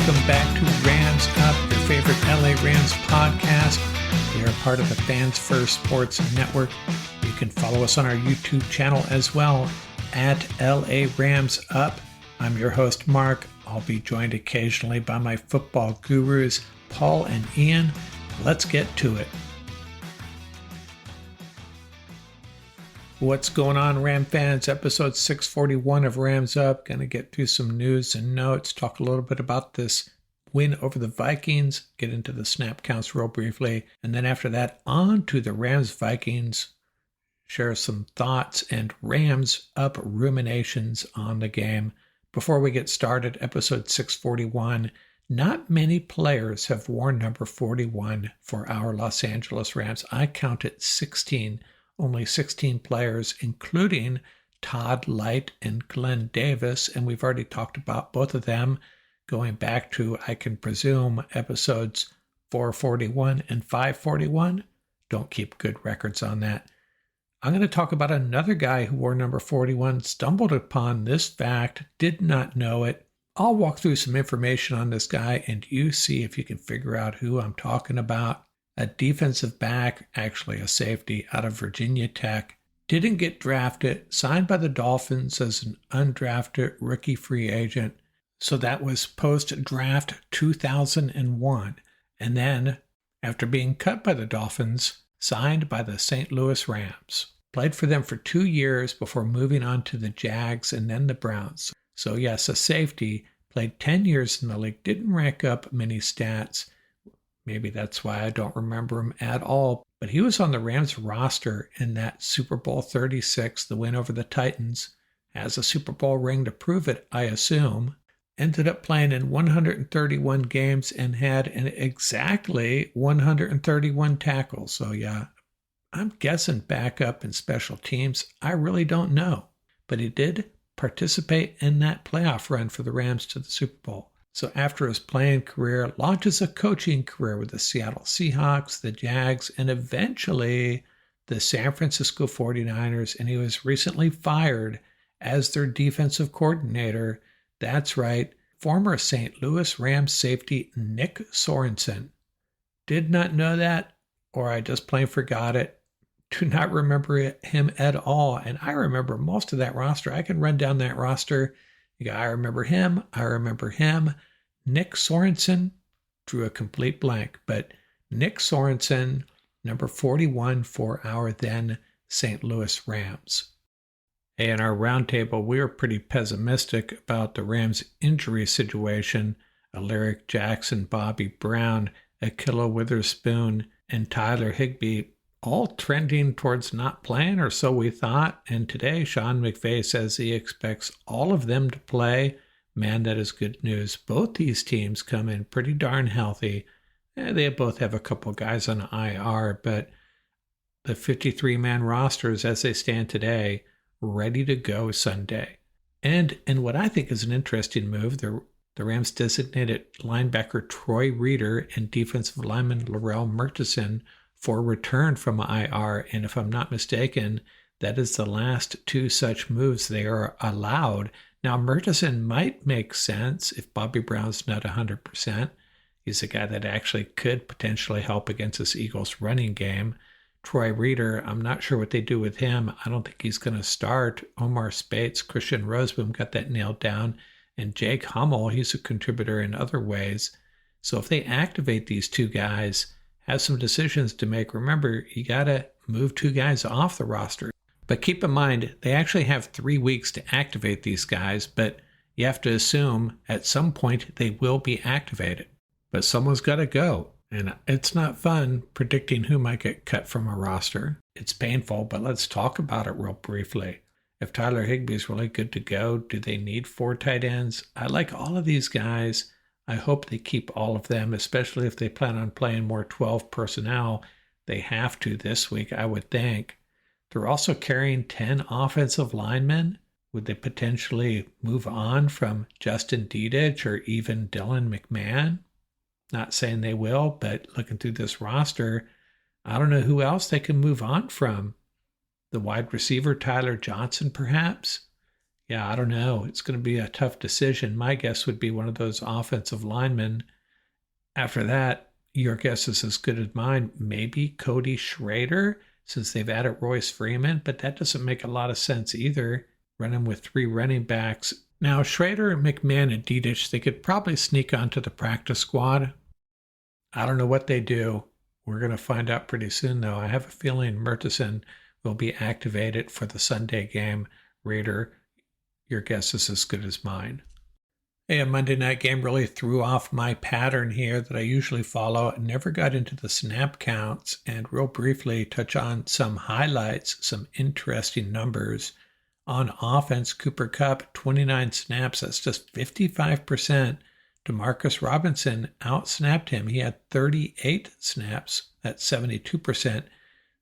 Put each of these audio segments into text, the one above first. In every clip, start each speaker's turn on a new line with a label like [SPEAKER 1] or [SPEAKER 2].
[SPEAKER 1] welcome back to Rams Up, your favorite LA Rams podcast. We are part of the Fans First Sports Network. You can follow us on our YouTube channel as well, at LA Rams Up. I'm your host, Mark. I'll be joined occasionally by my football gurus, Paul and Ian. Let's get to it. What's going on, Ram fans? Episode 641 of Rams Up. Going to get through some news and notes, talk a little bit about this win over the Vikings, get into the snap counts real briefly, and then after that, on to the Rams-Vikings, share some thoughts and Rams Up ruminations on the game. Before we get started, episode 641, not many players have worn number 41 for our Los Angeles Rams. I counted 16. Only 16 players, including Todd Light and Glenn Davis, and we've already talked about both of them going back to, I can presume, episodes 441 and 541. Don't keep good records on that. I'm going to talk about another guy who wore number 41, stumbled upon this fact, did not know it. I'll walk through some information on this guy, and you see if you can figure out who I'm talking about. A defensive back, actually a safety out of Virginia Tech, didn't get drafted, signed by the Dolphins as an undrafted rookie free agent. So that was post-draft 2001. And then, after being cut by the Dolphins, signed by the St. Louis Rams. Played for them for 2 years before moving on to the Jags and then the Browns. So yes, a safety, played 10 years in the league, didn't rack up many stats. Maybe that's why I don't remember him at all. But he was on the Rams roster in that Super Bowl 36, the win over the Titans. Has a Super Bowl ring to prove it, I assume. Ended up playing in 131 games and had an exactly 131 tackles. So yeah, I'm guessing backup in special teams. I really don't know. But he did participate in that playoff run for the Rams to the Super Bowl. So after his playing career, launches a coaching career with the Seattle Seahawks, the Jags, and eventually the San Francisco 49ers, and he was recently fired as their defensive coordinator. That's right, former St. Louis Rams safety Nick Sorensen. Did not know that, or I just plain forgot it. Do not remember him at all, and I remember most of that roster. I can run down that roster. I remember him. Nick Sorensen, drew a complete blank, but Nick Sorensen, number 41 for our then St. Louis Rams. Hey, in our roundtable, we were pretty pessimistic about the Rams' injury situation. Alaric Jackson, Bobby Brown, Ahkello Witherspoon, and Tyler Higbee all trending towards not playing, or so we thought. And today, Sean McVay says he expects all of them to play. Man, that is good news. Both these teams come in pretty darn healthy. They both have a couple guys on IR, but the 53-man rosters as they stand today, ready to go Sunday. And what I think is an interesting move, the Rams designated linebacker Troy Reeder and defensive lineman Laurel Murchison for return from IR, and if I'm not mistaken, that is the last two such moves they are allowed. Now, Murchison might make sense if Bobby Brown's not 100%. He's a guy that actually could potentially help against this Eagles running game. Troy Reeder, I'm not sure what they do with him. I don't think he's going to start. Omar Spates, Christian Roseboom got that nailed down, and Jake Hummel, he's a contributor in other ways. So if they activate these two guys, have some decisions to make. Remember, you got to move two guys off the roster. But keep in mind, they actually have 3 weeks to activate these guys, but you have to assume at some point they will be activated. But someone's got to go, and it's not fun predicting who might get cut from a roster. It's painful, but let's talk about it real briefly. If Tyler Higbee is really good to go, do they need 4 tight ends? I like all of these guys. I hope they keep all of them, especially if they plan on playing more 12 personnel. They have to this week, I would think. They're also carrying 10 offensive linemen. Would they potentially move on from Justin Dedich or even Dylan McMahon? Not saying they will, but looking through this roster, I don't know who else they can move on from. The wide receiver, Tyler Johnson, perhaps? Yeah, I don't know. It's going to be a tough decision. My guess would be one of those offensive linemen. After that, your guess is as good as mine. Maybe Cody Schrader, since they've added Royce Freeman, but that doesn't make a lot of sense either. Running with three running backs. Now, Schrader, McMahon, and Dedich, they could probably sneak onto the practice squad. I don't know what they do. We're going to find out pretty soon, though. I have a feeling Murtason will be activated for the Sunday game. Raider, your guess is as good as mine. Hey, a Monday night game really threw off my pattern here that I usually follow. I never got into the snap counts, and real briefly touch on some highlights, some interesting numbers. On offense, Cooper Kupp, 29 snaps. That's just 55%. Demarcus Robinson outsnapped him. He had 38 snaps. That's 72%.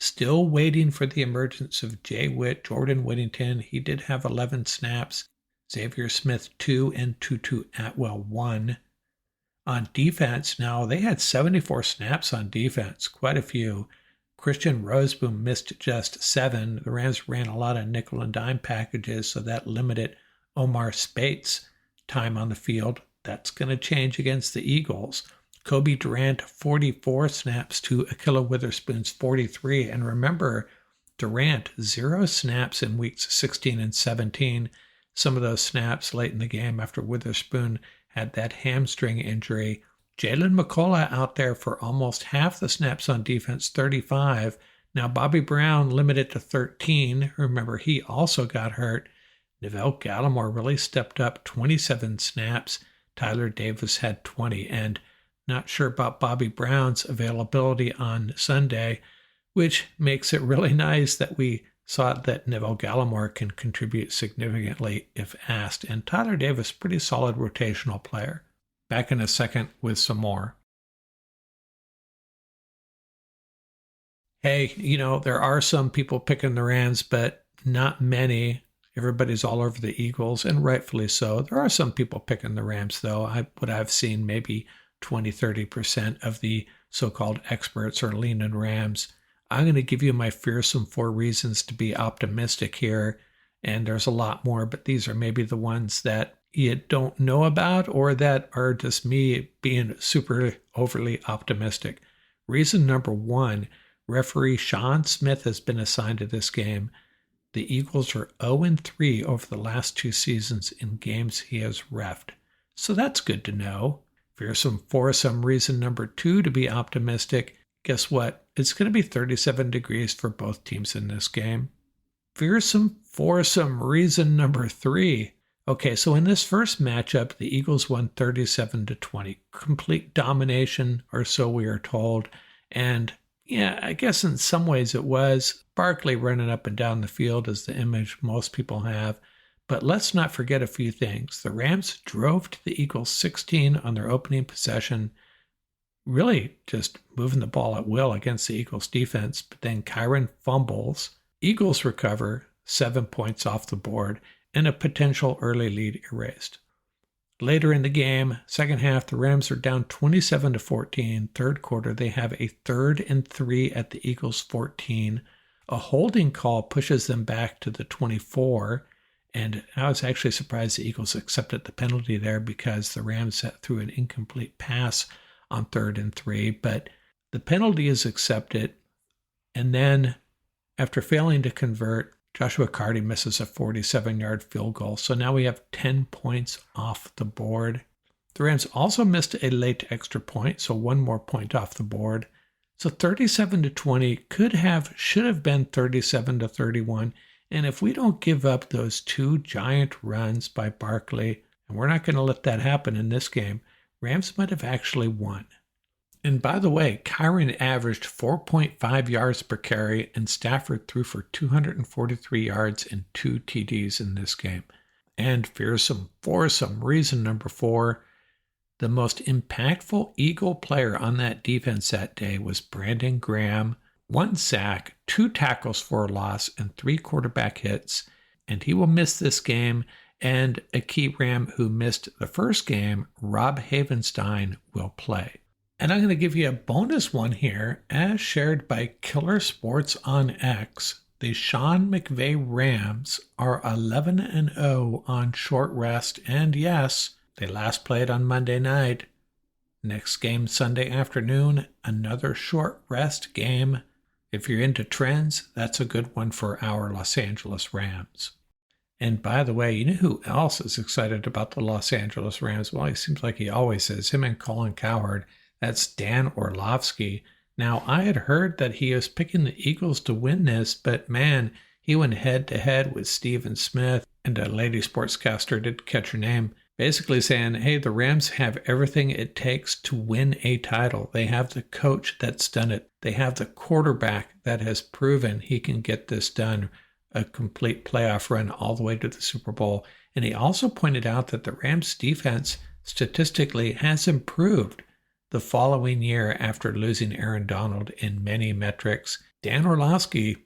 [SPEAKER 1] Still waiting for the emergence of Jay Witt, Jordan Whittington. He did have 11 snaps. Xavier Smith, 2, and Tutu Atwell, 1. On defense, now they had 74 snaps on defense, quite a few. Christian Roseboom missed just 7. The Rams ran a lot of nickel and dime packages, so that limited Omar Spate's time on the field. That's going to change against the Eagles. Kobe Durant, 44 snaps to Ahkello Witherspoon's 43. And remember, Durant, 0 snaps in weeks 16 and 17. Some of those snaps late in the game after Witherspoon had that hamstring injury. Jalen McCullough out there for almost half the snaps on defense, 35. Now Bobby Brown limited to 13. Remember, he also got hurt. Neville Gallimore really stepped up, 27 snaps. Tyler Davis had 20. And not sure about Bobby Brown's availability on Sunday, which makes it really nice that we saw that Neville Gallimore can contribute significantly if asked. And Tyler Davis, pretty solid rotational player. Back in a second with some more. Hey, there are some people picking the Rams, but not many. Everybody's all over the Eagles, and rightfully so. There are some people picking the Rams, though. I've seen maybe 20-30% of the so-called experts are leaning Rams. I'm going to give you my fearsome 4 reasons to be optimistic here, and there's a lot more, but these are maybe the ones that you don't know about or that are just me being super overly optimistic. Reason number 1, referee Sean Smith has been assigned to this game. The Eagles are 0-3 over the last 2 seasons in games he has reffed. So that's good to know. Fearsome foursome reason number 2 to be optimistic. Guess what? It's going to be 37 degrees for both teams in this game. Fearsome foursome reason number 3. Okay, so in this first matchup, the Eagles won 37-20. Complete domination, or so we are told. And yeah, I guess in some ways it was. Barkley running up and down the field is the image most people have. But let's not forget a few things. The Rams drove to the Eagles 16 on their opening possession, really just moving the ball at will against the Eagles defense. But then Kyren fumbles. Eagles recover, 7 points off the board, and a potential early lead erased. Later in the game, second half, the Rams are down 27-14. Third quarter, they have a 3rd and 3 at the Eagles 14. A holding call pushes them back to the 24. And I was actually surprised the Eagles accepted the penalty there because the Rams threw an incomplete pass on 3rd and 3. But the penalty is accepted. And then after failing to convert, Joshua Carty misses a 47-yard field goal. So now we have 10 points off the board. The Rams also missed a late extra point, so 1 more point off the board. So 37-20 should have been 37-31. And if we don't give up those 2 giant runs by Barkley, and we're not going to let that happen in this game, Rams might have actually won. And by the way, Kyren averaged 4.5 yards per carry, and Stafford threw for 243 yards and 2 TDs in this game. And fearsome foursome reason number 4, the most impactful Eagle player on that defense that day was Brandon Graham. 1 sack, 2 tackles for a loss, and 3 quarterback hits. And he will miss this game. And a key Ram who missed the first game, Rob Havenstein, will play. And I'm going to give you a bonus one here, as shared by Killer Sports on X. The Sean McVay Rams are 11-0 on short rest, and yes, they last played on Monday night. Next game Sunday afternoon, another short rest game. If you're into trends, that's a good one for our Los Angeles Rams. And by the way, you know who else is excited about the Los Angeles Rams? Well, he seems like he always is. Him and Colin Cowherd. That's Dan Orlovsky. Now, I had heard that he was picking the Eagles to win this, but man, he went head-to-head with Stephen Smith, and a lady sportscaster did catch her name, basically saying, hey, the Rams have everything it takes to win a title. They have the coach that's done it. They have the quarterback that has proven he can get this done, a complete playoff run all the way to the Super Bowl. And he also pointed out that the Rams defense statistically has improved the following year after losing Aaron Donald in many metrics. Dan Orlovsky,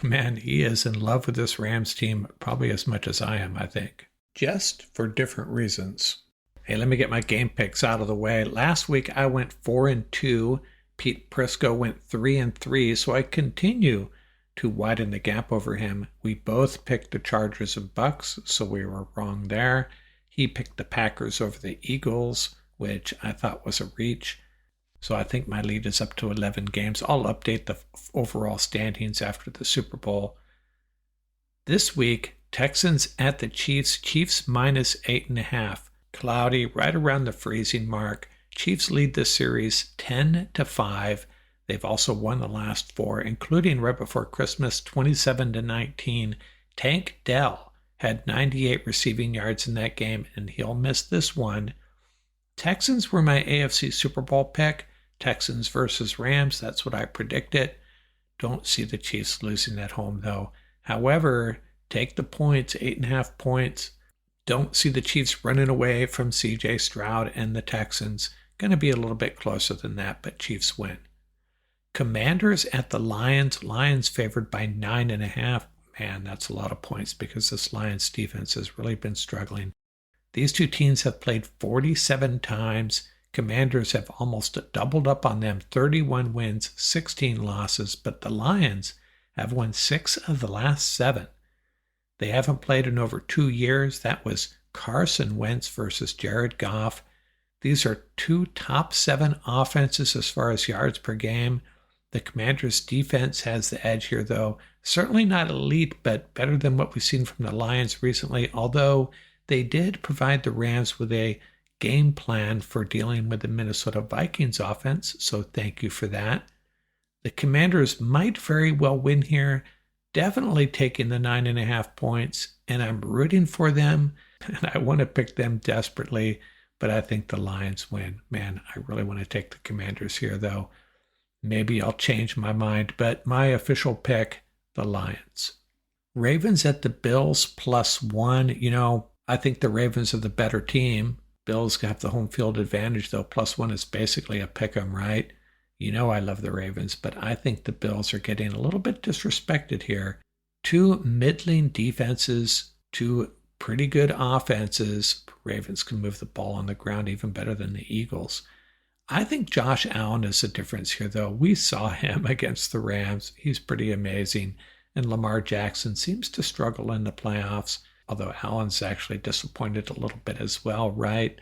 [SPEAKER 1] man, he is in love with this Rams team probably as much as I am, I think. Just for different reasons. Hey, let me get my game picks out of the way. Last week I went 4-2. Pete Prisco went 3-3, so I continue to widen the gap over him. We both picked the Chargers and Bucks, so we were wrong there. He picked the Packers over the Eagles, which I thought was a reach. So I think my lead is up to 11 games. I'll update the overall standings after the Super Bowl. This week, Texans at the Chiefs. Chiefs minus 8.5. Cloudy, right around the freezing mark. Chiefs lead the series 10-5. They've also won the last 4, including right before Christmas, 27-19. Tank Dell had 98 receiving yards in that game, and he'll miss this one. Texans were my AFC Super Bowl pick. Texans versus Rams, that's what I predicted. Don't see the Chiefs losing at home, though. However, take the points, 8.5 points. Don't see the Chiefs running away from C.J. Stroud and the Texans. Going to be a little bit closer than that, but Chiefs win. Commanders at the Lions. Lions favored by 9.5. Man, that's a lot of points because this Lions defense has really been struggling. These two teams have played 47 times. Commanders have almost doubled up on them, 31 wins, 16 losses, but the Lions have won 6 of the last 7. They haven't played in over 2 years. That was Carson Wentz versus Jared Goff. These are 2 top 7 offenses as far as yards per game. The Commanders' defense has the edge here, though. Certainly not elite, but better than what we've seen from the Lions recently, although they did provide the Rams with a game plan for dealing with the Minnesota Vikings offense, so thank you for that. The Commanders might very well win here, definitely taking the 9.5 points, and I'm rooting for them, and I want to pick them desperately, but I think the Lions win. Man, I really want to take the Commanders here, though. Maybe I'll change my mind, but my official pick, the Lions. Ravens at the Bills +1. You know, I think the Ravens are the better team. Bills have the home field advantage, though. +1 is basically a pick 'em, right? You know I love the Ravens, but I think the Bills are getting a little bit disrespected here. 2 middling defenses, 2 pretty good offenses. Ravens can move the ball on the ground even better than the Eagles. I think Josh Allen is the difference here, though. We saw him against the Rams. He's pretty amazing. And Lamar Jackson seems to struggle in the playoffs, although Allen's actually disappointed a little bit as well, right?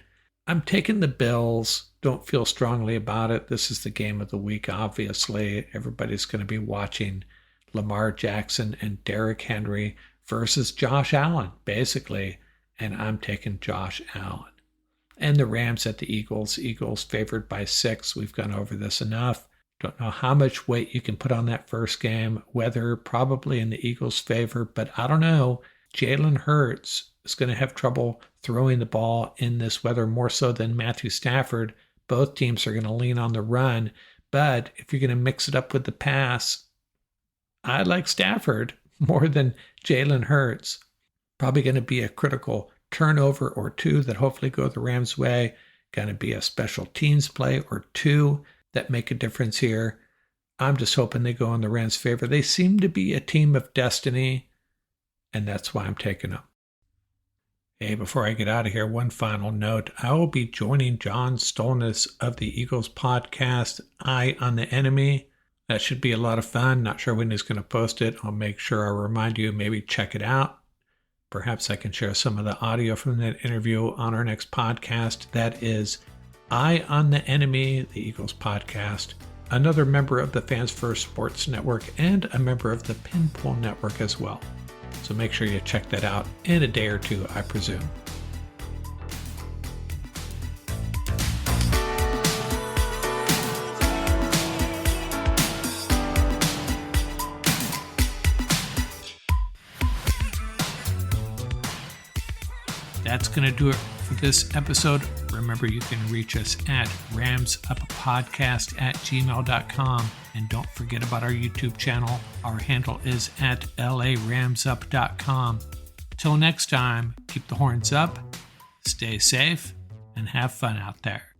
[SPEAKER 1] I'm taking the Bills. Don't feel strongly about it. This is the game of the week, obviously. Everybody's going to be watching Lamar Jackson and Derrick Henry versus Josh Allen, basically. And I'm taking Josh Allen. And the Rams at the Eagles. Eagles favored by 6. We've gone over this enough. Don't know how much weight you can put on that first game. Weather probably in the Eagles' favor, but I don't know. Jalen Hurts is going to have trouble throwing the ball in this weather more so than Matthew Stafford. Both teams are going to lean on the run, but if you're going to mix it up with the pass, I like Stafford more than Jalen Hurts. Probably going to be a critical turnover or 2 that hopefully go the Rams' way. Going to be a special teams play or 2 that make a difference here. I'm just hoping they go in the Rams' favor. They seem to be a team of destiny, and that's why I'm taking them. Hey, before I get out of here, one final note. I will be joining John Stolnis of the Eagles podcast, Eye on the Enemy, That should be a lot of fun. Not sure when he's going to post it. I'll make sure I remind you, maybe check it out. Perhaps I can share some of the audio from that interview on our next podcast. That is Eye on the Enemy, the Eagles podcast, another member of the Fans First Sports Network, and a member of the Pinpool Network as well. So make sure you check that out in a day or two, I presume. That's going to do it for this episode. Remember, you can reach us at ramsuppodcast@gmail.com. And don't forget about our YouTube channel. Our handle is at laramsup.com. Till next time, keep the horns up, stay safe, and have fun out there.